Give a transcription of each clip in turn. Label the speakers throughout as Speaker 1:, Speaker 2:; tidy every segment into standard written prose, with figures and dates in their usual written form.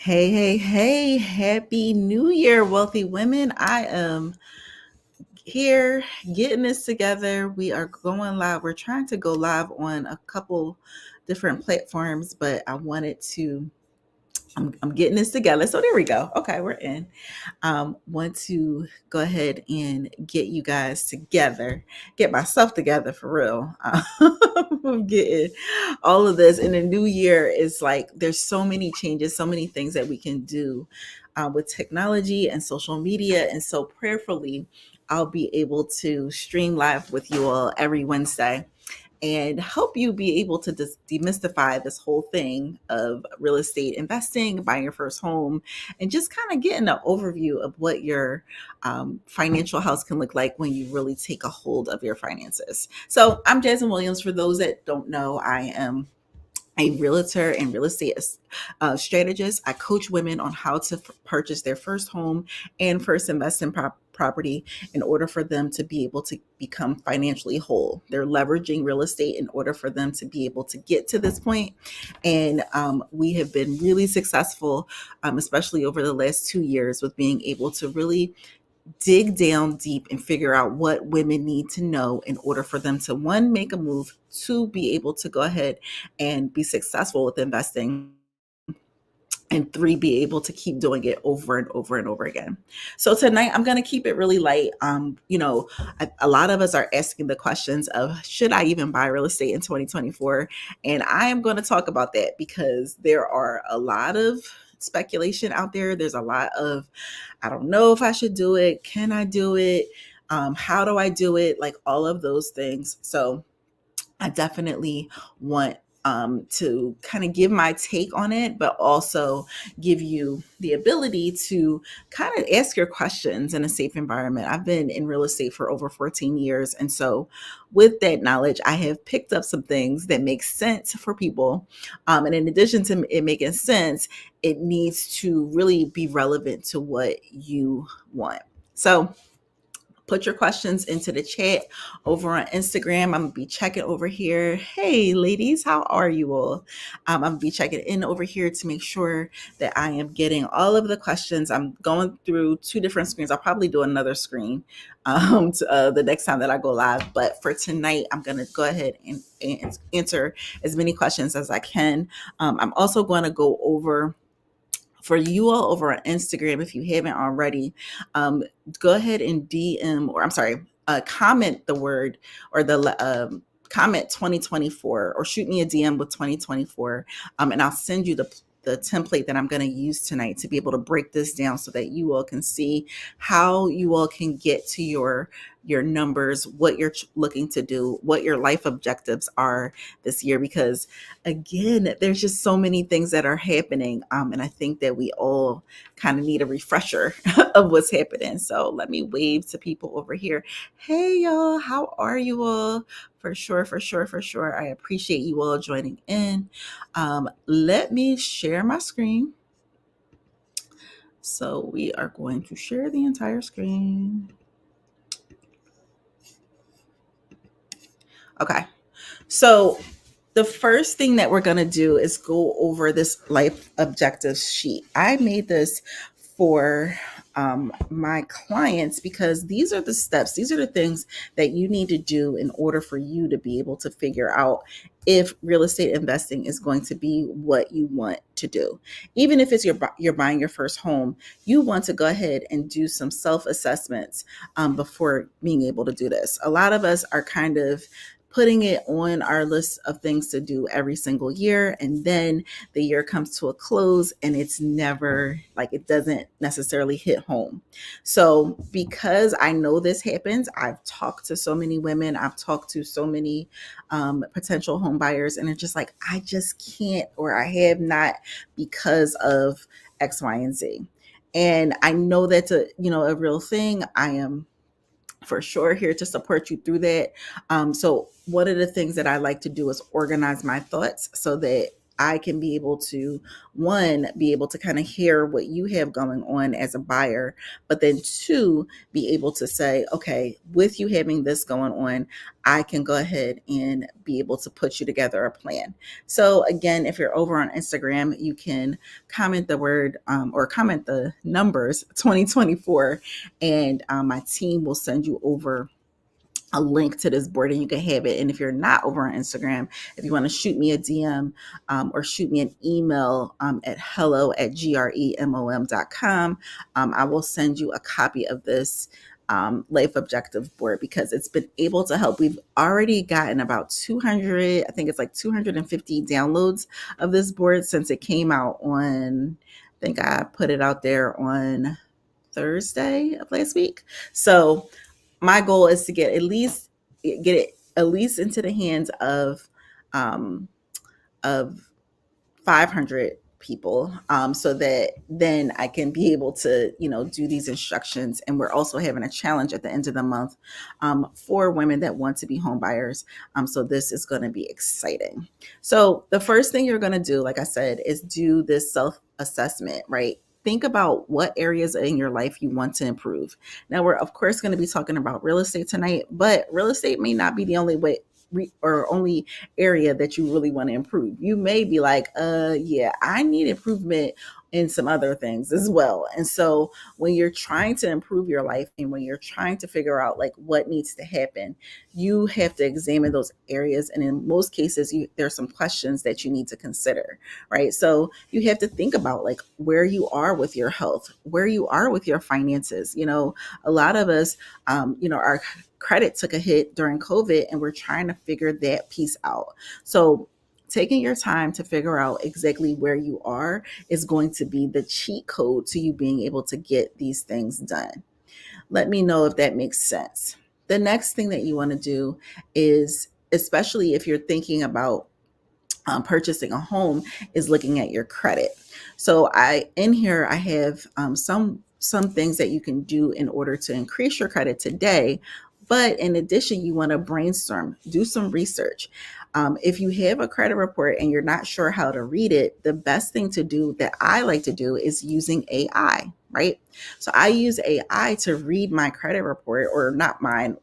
Speaker 1: Hey, hey, hey, happy new year, wealthy women. I am here getting this together. We are going live. We're trying to go live on a couple different platforms, but I'm getting this together. So there we go. Okay, we're in. Want to go ahead and get you guys together, get myself together for real. I'm getting all of this. In the new year is like there's so many changes, so many things that we can do with technology and social media. And so prayerfully, I'll be able to stream live with you all every Wednesday and help you be able to demystify this whole thing of real estate investing, buying your first home, and just kind of getting an overview of what your financial house can look like when you really take a hold of your finances. So I'm Jasmine Williams. For those that don't know, I am a realtor and real estate strategist. I coach women on how to purchase their first home and first investment property in order for them to be able to become financially whole. They're leveraging real estate in order for them to be able to get to this point. And we have been really successful, especially over the last 2 years, with being able to really dig down deep and figure out what women need to know in order for them to, one, make a move, two, be able to go ahead and be successful with investing, and three, be able to keep doing it over and over and over again. So tonight I'm going to keep it really light. A lot of us are asking the questions of, should I even buy real estate in 2024? And I am going to talk about that because there are a lot of speculation out there. There's a lot of, I don't know if I should do it. Can I do it? How do I do it? Like all of those things. So I definitely want to kind of give my take on it, but also give you the ability to kind of ask your questions in a safe environment. I've been in real estate for over 14 years. And so, with that knowledge, I have picked up some things that make sense for people. And in addition to it making sense, it needs to really be relevant to what you want. So, put your questions into the chat over on Instagram. I'm gonna be checking over here. Hey, ladies, how are you all? I'm gonna be checking in over here to make sure that I am getting all of the questions. I'm going through two different screens. I'll probably do another screen the next time that I go live. But for tonight, I'm gonna go ahead and answer as many questions as I can. I'm also going to go over for you all over on Instagram, if you haven't already, go ahead and DM, or I'm sorry, comment the word or comment 2024, or shoot me a DM with 2024, and I'll send you the template that I'm going to use tonight to be able to break this down so that you all can see how you all can get to your numbers, what you're looking to do, what your life objectives are this year. Because again, there's just so many things that are happening. And I think that we all kind of need a refresher of what's happening. So let me wave to people over here. Hey, y'all, how are you all? For sure, for sure, for sure. I appreciate you all joining in. Let me share my screen. So we are going to share the entire screen. Okay. So the first thing that we're going to do is go over this life objectives sheet. I made this for my clients because these are the steps, these are the things that you need to do in order for you to be able to figure out if real estate investing is going to be what you want to do. Even if it's you're buying your first home, you want to go ahead and do some self-assessments before being able to do this. A lot of us are kind of putting it on our list of things to do every single year. And then the year comes to a close and it's never, like, it doesn't necessarily hit home. So because I know this happens, I've talked to so many women, I've talked to so many potential home buyers, and it's just like, I just can't, or I have not, because of X, Y, and Z. And I know that's a real thing. I am for sure here to support you through that. So one of the things that I like to do is organize my thoughts so that I can be able to, one, be able to kind of hear what you have going on as a buyer, but then two, be able to say, okay, with you having this going on, I can go ahead and be able to put you together a plan. So again, if you're over on Instagram, you can comment the word or comment the numbers 2024, and my team will send you over a link to this board and you can have it. And if you're not over on Instagram, if you want to shoot me a DM or shoot me an email at hello@gremom.com, I will send you a copy of this life objective board because it's been able to help. We've already gotten about 200, I think it's like 250 downloads of this board since it came out on, I think I put it out there on Thursday of last week. So my goal is to get it at least into the hands um, of 500 people, so that then I can be able to, do these instructions. And we're also having a challenge at the end of the month for women that want to be home buyers. So this is going to be exciting. So the first thing you're going to do, like I said, is do this self assessment, right? Think about what areas in your life you want to improve. Now, we're of course going to be talking about real estate tonight, but real estate may not be the only way or only area that you really want to improve. You may be like, yeah, I need improvement in some other things as well. And so when you're trying to improve your life and when you're trying to figure out like what needs to happen, you have to examine those areas. And in most cases, there's some questions that you need to consider, right? So you have to think about like where you are with your health, where you are with your finances. A lot of us, our credit took a hit during COVID and we're trying to figure that piece out. So taking your time to figure out exactly where you are is going to be the cheat code to you being able to get these things done. Let me know if that makes sense. The next thing that you want to do is, especially if you're thinking about purchasing a home, is looking at your credit. So in here I have some things that you can do in order to increase your credit today. But in addition, you want to brainstorm, do some research. If you have a credit report and you're not sure how to read it, the best thing to do that I like to do is using AI, right? So I use AI to read my credit report, or not mine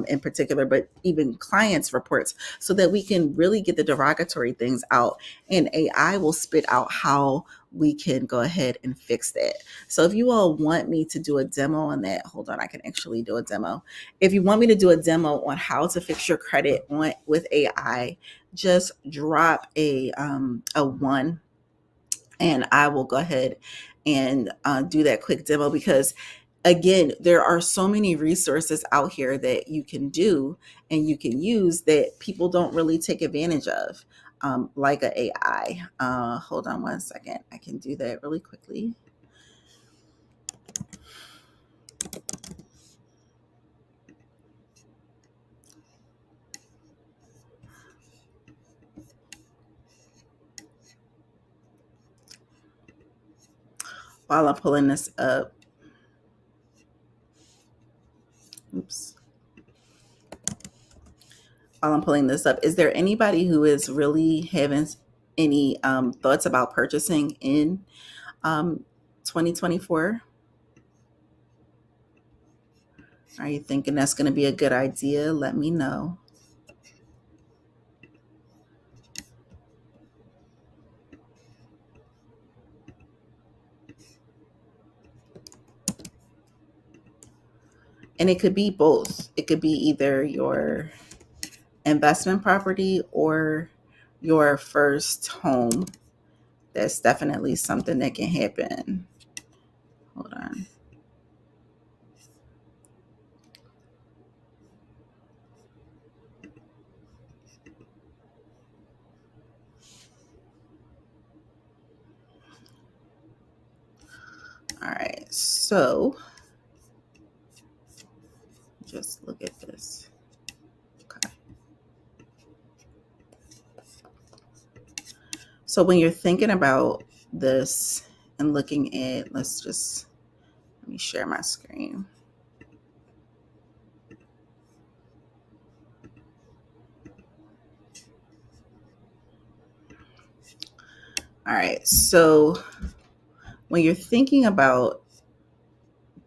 Speaker 1: in particular, but even clients' reports, so that we can really get the derogatory things out. And AI will spit out how we can go ahead and fix that. So if you all want me to do a demo on that, hold on, I can actually do a demo. If you want me to do a demo on how to fix your credit with AI, just drop a one and I will go ahead and do that quick demo, because again, there are so many resources out here that you can do and you can use that people don't really take advantage of, like a AI. Hold on one second. I can do that really quickly. While I'm pulling this up, oops. While I'm pulling this up, is there anybody who is really having any thoughts about purchasing in 2024? Are you thinking that's going to be a good idea? Let me know. And it could be both. It could be either your investment property or your first home. That's definitely something that can happen. Hold on. All right. So just look at this. Okay. So when you're thinking about this and looking at, let me share my screen. All right. So when you're thinking about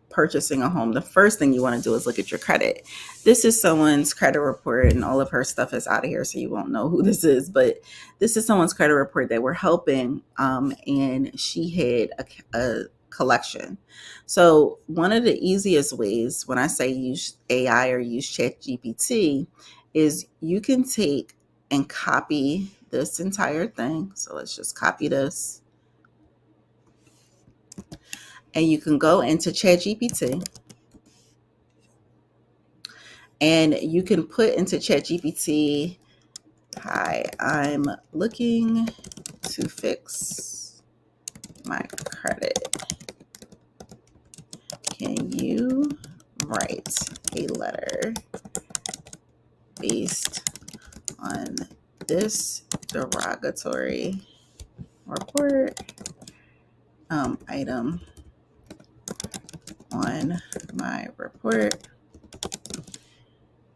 Speaker 1: purchasing a home, the first thing you want to do is look at your credit. This is someone's credit report, and all of her stuff is out of here, so you won't know who this is. But this is someone's credit report that we're helping, and she had a collection. So one of the easiest ways, when I say use AI or use ChatGPT, is you can take and copy this entire thing. So let's just copy this, and you can go into ChatGPT and you can put into ChatGPT, "Hi, I'm looking to fix my credit. Can you write a letter based on this derogatory report item on my report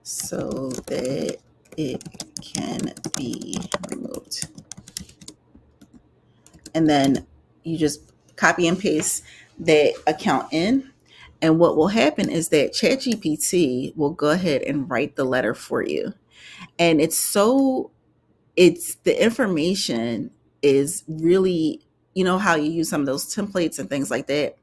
Speaker 1: so that it can be removed?" And then you just copy and paste that account in. And what will happen is that ChatGPT will go ahead and write the letter for you. And it's the information is really, how you use some of those templates and things like that.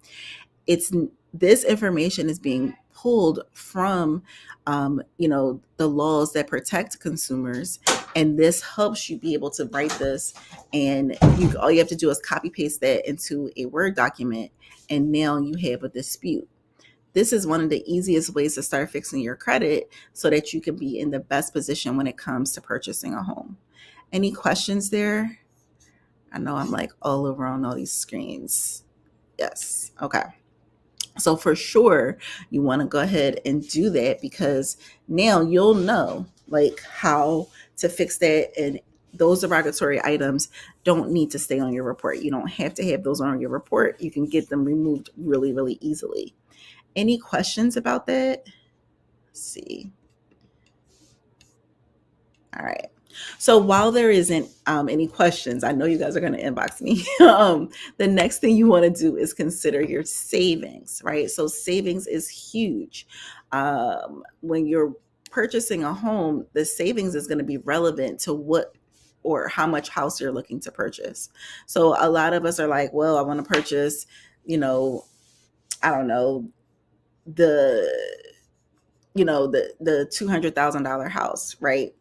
Speaker 1: It's this information is being pulled from the laws that protect consumers, and this helps you be able to write this, and all you have to do is copy paste that into a Word document, and now you have a dispute. This is one of the easiest ways to start fixing your credit so that you can be in the best position when it comes to purchasing a home. Any questions there? I know I'm like all over on all these screens. Yes. Okay. So for sure, you want to go ahead and do that, because now you'll know like how to fix that. And those derogatory items don't need to stay on your report. You don't have to have those on your report. You can get them removed really, really easily. Any questions about that? Let's see. All right. So while there isn't any questions, I know you guys are going to inbox me. The next thing you want to do is consider your savings, right? So savings is huge. When you're purchasing a home, the savings is going to be relevant to what or how much house you're looking to purchase. So a lot of us are like, well, I want to purchase, I don't know, the the $200,000 house, right?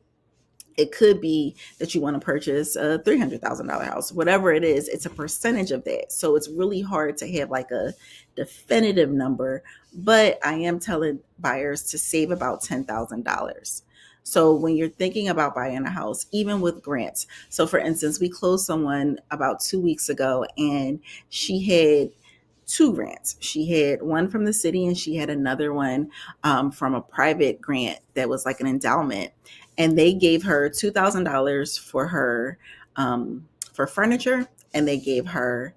Speaker 1: It could be that you want to purchase a $300,000 house. Whatever it is, it's a percentage of that. So it's really hard to have like a definitive number, but I am telling buyers to save about $10,000. So when you're thinking about buying a house, even with grants. So for instance, we closed someone about 2 weeks ago, and she had two grants. She had one from the city, and she had another one from a private grant that was like an endowment. And they gave her $2,000 for her for furniture, and they gave her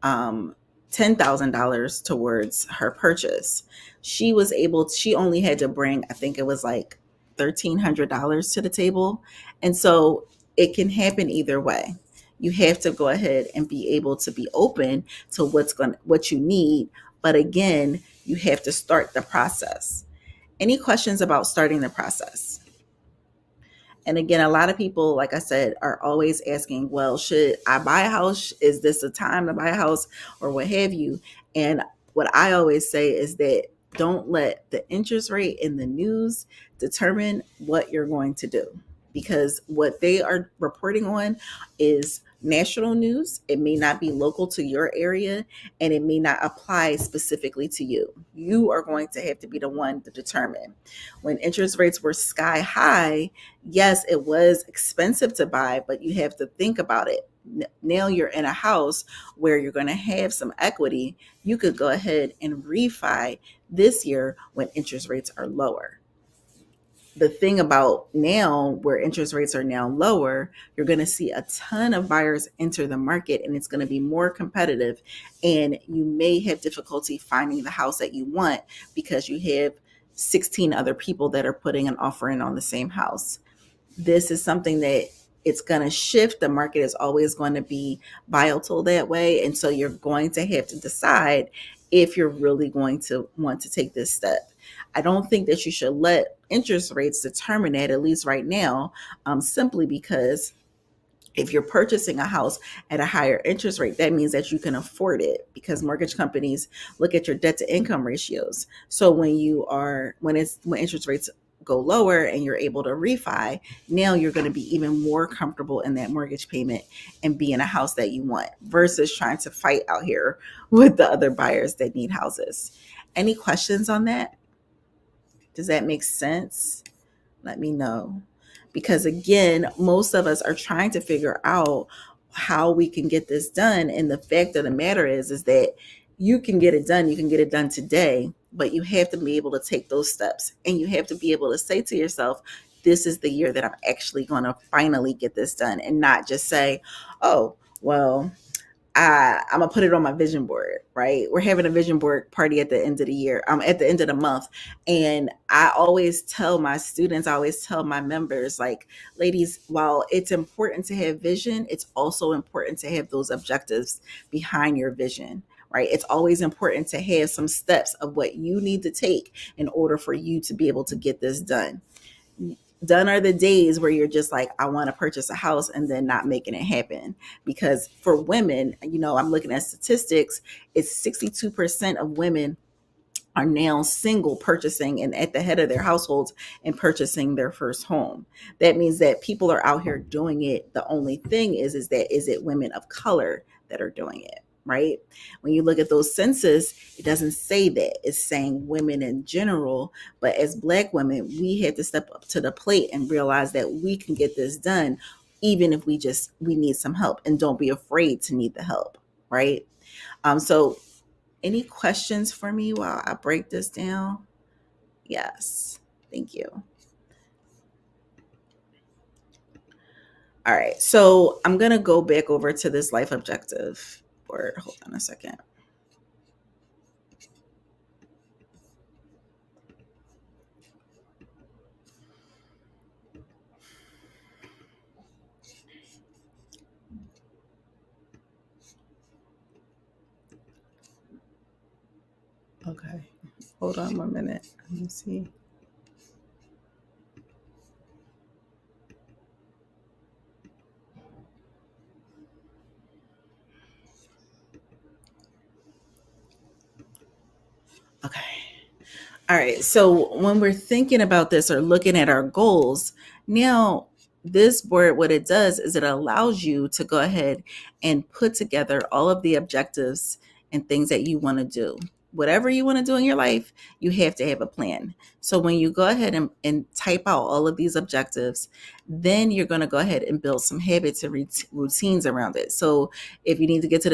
Speaker 1: $10,000 towards her purchase. She only had to bring, I think it was like $1,300 to the table. And so it can happen either way. You have to go ahead and be able to be open to what you need. But again, you have to start the process. Any questions about starting the process? And again, a lot of people, like I said, are always asking, well, should I buy a house? Is this a time to buy a house, or what have you? And what I always say is that don't let the interest rate in the news determine what you're going to do, because what they are reporting on is national news. It may not be local to your area, and it may not apply specifically to you. You are going to have to be the one to determine. When interest rates were sky high, yes, it was expensive to buy, but you have to think about it. Now you're in a house where you're going to have some equity. You could go ahead and refi this year when interest rates are lower. The thing about now, where interest rates are now lower, you're going to see a ton of buyers enter the market, and it's going to be more competitive, and you may have difficulty finding the house that you want because you have 16 other people that are putting an offer in on the same house. This is something that It's going to shift. The market is always going to be volatile that way. And so you're going to have to decide if you're really going to want to take this step. I don't think that you should let interest rates determine that, at least right now, simply because if you're purchasing a house at a higher interest rate, that means that you can afford it, because mortgage companies look at your debt to income ratios. So when interest rates go lower and you're able to refi, now you're going to be even more comfortable in that mortgage payment and be in a house that you want, versus trying to fight out here with the other buyers that need houses. Any questions on that? Does that make sense? Let me know. Because again, most of us are trying to figure out how we can get this done. And the fact of the matter is that you can get it done. You can get it done today, but you have to be able to take those steps, and you have to be able to say to yourself, this is the year that I'm actually going to finally get this done, and not just say, oh, well, I'm gonna put it on my vision board, right? We're having a vision board party at the end of the year, at the end of the month. And I always tell my students, I always tell my members, like, ladies, while it's important to have vision, it's also important to have those objectives behind your vision, right? It's always important to have some steps of what you need to take in order for you to be able to get this done. Done are the days where you're just like, I want to purchase a house and then not making it happen. Because for women, I'm looking at statistics, it's 62% of women are now single, purchasing and at the head of their households and purchasing their first home. That means that people are out here doing it. The only thing is that, is it women of color that are doing it, right? When you look at those census, it doesn't say that. It's saying women in general. But as Black women, we had to step up to the plate and realize that we can get this done, even if we need some help. And don't be afraid to need the help, right? So any questions for me while I break this down? Yes. Thank you. All right. So I'm going to go back over to this life objective board. Hold on a second. Okay. Hold on 1 minute. Let me see. Okay. All right. So when we're thinking about this or looking at our goals, now this board, what it does is it allows you to go ahead and put together all of the objectives and things that you want to do. Whatever you want to do in your life, you have to have a plan. So when you go ahead and type out all of these objectives, then you're going to go ahead and build some habits and routines around it. So if you need to get to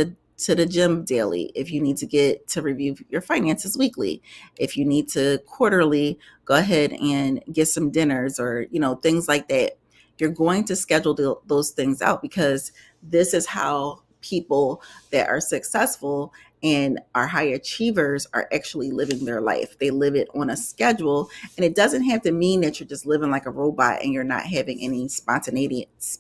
Speaker 1: the gym daily, if you need to get to review your finances weekly, if you need to quarterly go ahead and get some dinners or things like that, you're going to schedule those things out, because this is how people that are successful and are high achievers are actually living their life. They live it on a schedule, and it doesn't have to mean that you're just living like a robot and you're not having any spontaneous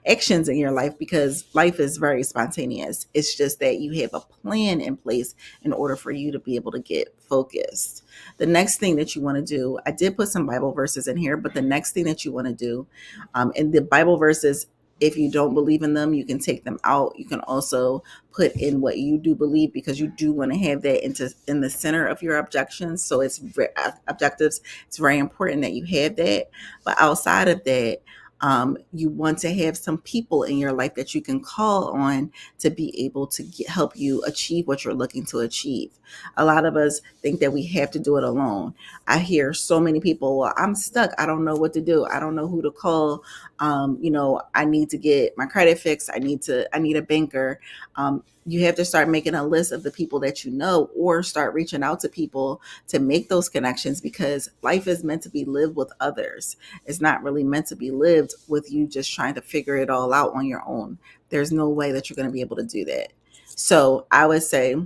Speaker 1: actions in your life, because life is very spontaneous. It's just that you have a plan in place in order for you to be able to get focused. The next thing that you want to do, I did put some Bible verses in here, but the next thing that you want to do, and the Bible verses, if you don't believe in them, you can take them out. You can also put in what you do believe, because you do want to have that in the center of your objections. So objectives. It's very important that you have that. But outside of that, you want to have some people in your life that you can call on to be able to help you achieve what you're looking to achieve. A lot of us think that we have to do it alone. I hear so many people, well, I'm stuck. I don't know what to do. I don't know who to call. I need to get my credit fixed. I need a banker. You have to start making a list of the people that you know, or start reaching out to people to make those connections, because life is meant to be lived with others. It's not really meant to be lived with you just trying to figure it all out on your own. There's no way that you're going to be able to do that. So I would say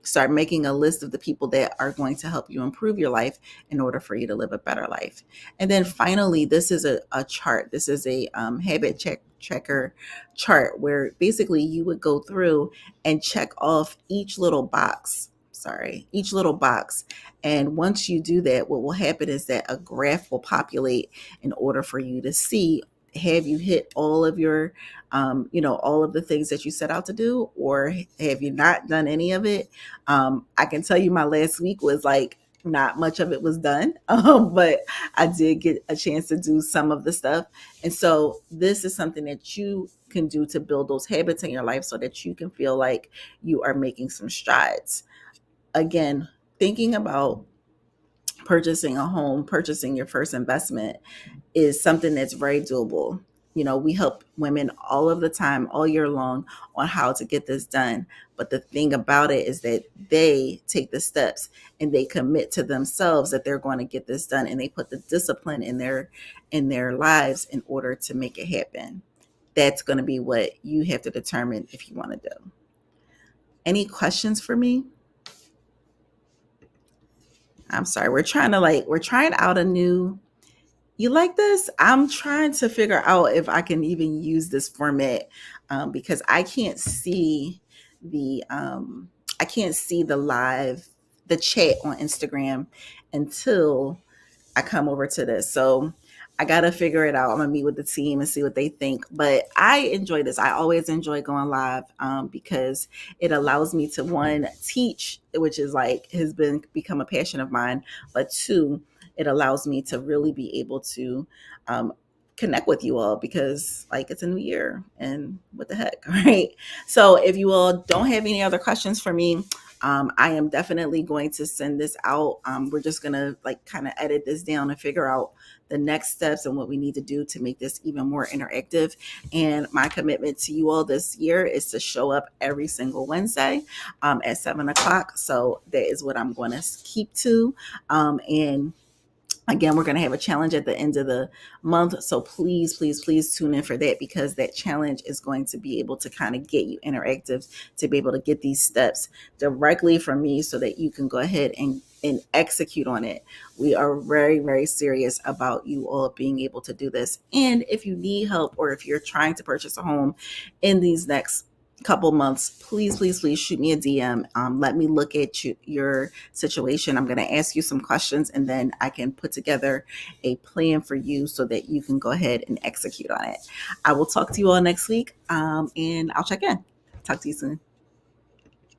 Speaker 1: start making a list of the people that are going to help you improve your life in order for you to live a better life. And then finally, this is a chart. This is a habit checker chart where basically you would go through and check off each little box. Sorry, each little box. And once you do that, what will happen is that a graph will populate in order for you to see, have you hit all of your all of the things that you set out to do, or have you not done any of it? I can tell you my last week was like not much of it was done, but I did get a chance to do some of the stuff. And so this is something that you can do to build those habits in your life so that you can feel like you are making some strides. Again, thinking about purchasing a home, purchasing your first investment is something that's very doable. We help women all of the time, all year long, on how to get this done. But the thing about it is that they take the steps and they commit to themselves that they're going to get this done, and they put the discipline in their lives in order to make it happen. That's going to be what you have to determine if you want to do. Any questions for me? I'm sorry. We're trying out a new. You like this? I'm trying to figure out if I can even use this format, because I can't see the chat on Instagram until I come over to this. So I got to figure it out. I'm going to meet with the team and see what they think. But I enjoy this. I always enjoy going live, because it allows me to, one, teach, which is like has become a passion of mine. But two, it allows me to really be able to connect with you all, because like it's a new year and what the heck, right? So if you all don't have any other questions for me, I am definitely going to send this out. We're just going to like kind of edit this down and figure out the next steps and what we need to do to make this even more interactive. And my commitment to you all this year is to show up every single Wednesday at 7 o'clock. So that is what I'm going to keep to. And again, we're going to have a challenge at the end of the month. So please, please, please tune in for that, because that challenge is going to be able to kind of get you interactive, to be able to get these steps directly from me so that you can go ahead and execute on it. We are very, very serious about you all being able to do this. And if you need help, or if you're trying to purchase a home in these next couple months, please, please, please shoot me a DM. Let me look at your situation. I'm going to ask you some questions, and then I can put together a plan for you so that you can go ahead and execute on it. I will talk to you all next week, and I'll check in. Talk to you soon.